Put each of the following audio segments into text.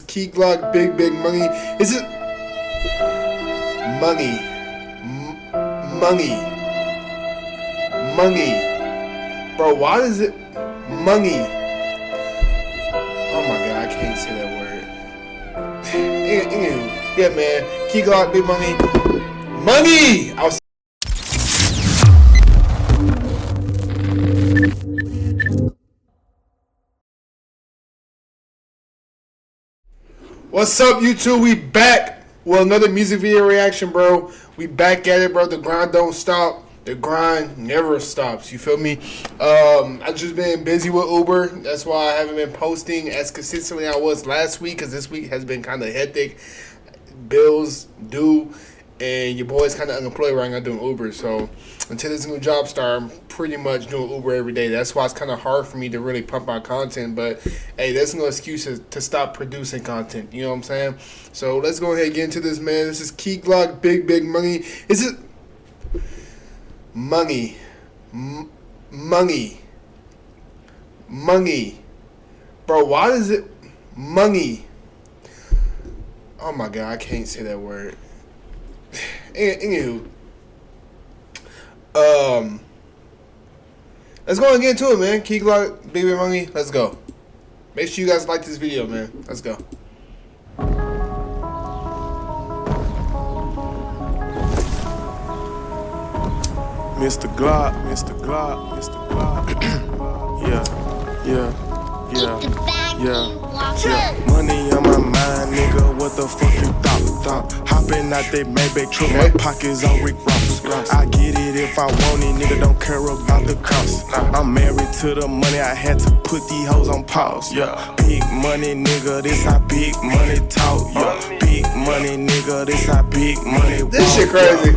Key Glock, Big Money. Is it Money? Money. Money. Bro, why is it Money? Oh my god, I can't say that word. Anywho, yeah, man. Key Glock, Big Money. Money! What's up, YouTube? We back with another music video reaction, bro. We back at it, bro. The grind don't stop. The grind never stops. You feel me? I just been busy with Uber. That's why I haven't been posting as consistently as I was last week, because this week has been kind of hectic. Bills due, and your boy's kind of unemployed right now doing Uber. So until this new job start, I'm pretty much doing Uber every day. That's why it's kind of hard for me to really pump out content. But hey, there's no excuse to stop producing content. You know what I'm saying? So let's go ahead and get into this, man. This is Key Glock, Big Money. Is it Money? Money. Money. Bro, why is it Money? Oh my god, I can't say that word. Anywho, let's go and get into it, man. Key Glock, Big Money, let's go. Make sure you guys like this video, man. Let's go. Mr. Glock, Mr. Glock, Mr. Glock. yeah. Money on my mind, nigga. What the fuck you thought? Hopping out that Maybach truck, my pockets on Rick Ross. I get it if I want it, nigga. Don't care about the cost. I'm married to the money. I had to put these hoes on pause. Yeah, big money, nigga. This how big money talk. Yeah, big money, nigga. This how big money walk. This shit crazy.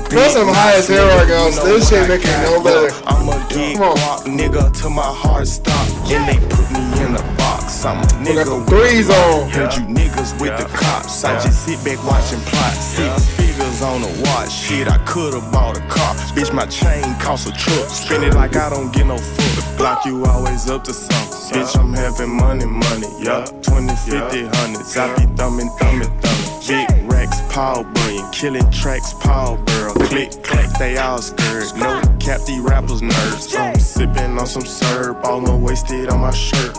Plus I'm high as hell right now, so this shit making no better. I'm a geek walk, nigga, till my heart stop. And they put me in a box. I'm a nigga with threes on. Heard you niggas with the cops. I just sit back watching plot. 6 figures on the watch. Shit, I could've bought a car. Bitch, my chain cost a truck. Spend it like I don't get no fuck. Block you always up to something. Bitch, I'm having money, yeah. 20, 50, hundreds. I be thumbing. Big racks, Paul Bunyan. Killing tracks, Paul Burrow. Click, clack, they all scared. No cap, these rappers nerds. Sipping on some syrup, all wasted on my shirt.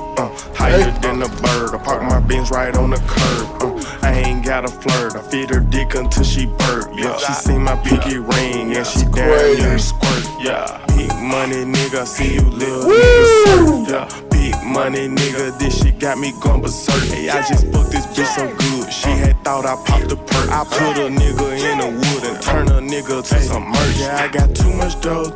Higher than a bird. I park my Benz right on the curb. I ain't got a flirt. I feed her dick until she burp. Yeah, she seen my pinky ring and she down near squirt. Yeah, big money, nigga. See you little nigga surf. Yeah, big money, nigga. This shit got me going berserk. Hey, I just booked this bitch so good. She had thought I popped the perk. I put a nigga in the wood and turn a nigga to some merch. Yeah, I got too much dough.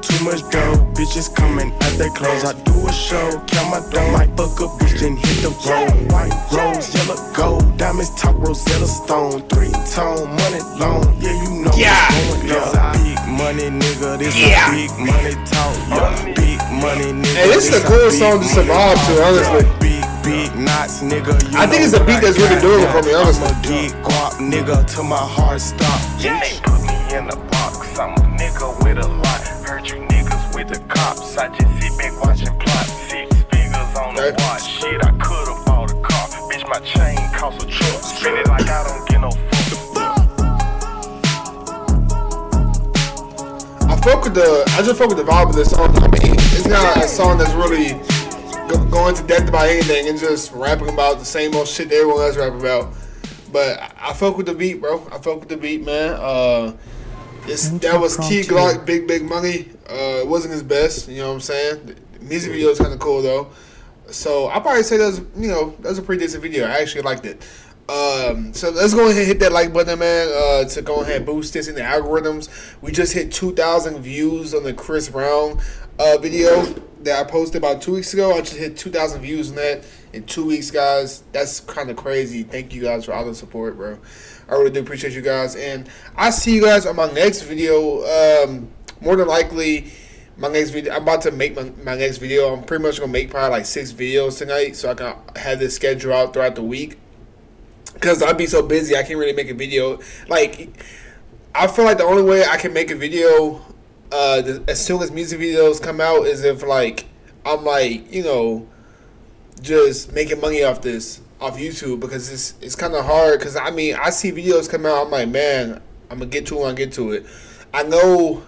Bitches coming out their clothes. I do a show, count my dough. Might fuck a bitch and hit the road. White rose, yellow gold, diamonds top Rosetta Stone, 3-tone, money long. Yeah, you know what's going on. Big money, nigga. This a big money talk. Yeah, big money, nigga. Hey, this is a cool song to survive to, honestly. Big knots, nigga. I think it's a beat that's really doing it for me, honestly. I'm a geek guap, nigga, till my heart stop. Yeah, they put me in a box. I'm a nigga with a lot. Heard you niggas with the cops. I just sit back watching plot. 6 figures on the watch. Shit, I could've bought a car. Bitch, my chain cost a truck. Spend it like I don't get no fuck. I just fuck with the vibe of this song. I mean, it's not a song that's really going to depth about anything and just rapping about the same old shit that everyone else rap about. But I fuck with the beat, bro. I fuck with the beat, man. That was Key Glock, Big Money. It wasn't his best, you know what I'm saying? The music video is kind of cool though. So I'll probably say that was a pretty decent video. I actually liked it. So let's go ahead and hit that like button, man, to go ahead and boost this in the algorithms. We just hit 2,000 views on the Chris Brown video that I posted about 2 weeks ago. I just hit 2,000 views on that in 2 weeks, guys. That's kind of crazy. Thank you guys for all the support, bro. I really do appreciate you guys, and I'll see you guys on my next video. More than likely, my next video, I'm about to make my next video. I'm pretty much gonna make probably like 6 videos tonight, so I can have this schedule out throughout the week. Because I'd be so busy, I can't really make a video. Like, I feel like the only way I can make a video as soon as music videos come out is if, like, I'm, like, you know, just making money off this. off YouTube because it's kind of hard. Because I mean, I see videos come out. I'm like, man, I'm gonna get to it when I get to it. I know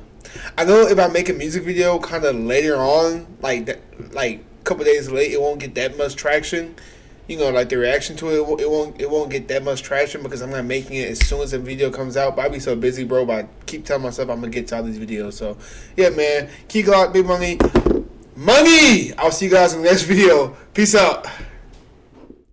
if I make a music video kind of later on, like that, like a couple days late, it won't get that much traction. You know, like the reaction to it, it won't get that much traction because I'm not making it as soon as the video comes out. But I be so busy, bro. But I keep telling myself I'm gonna get to all these videos. So yeah, man, Key Glock, Big Money. I'll see you guys in the next video. Peace out.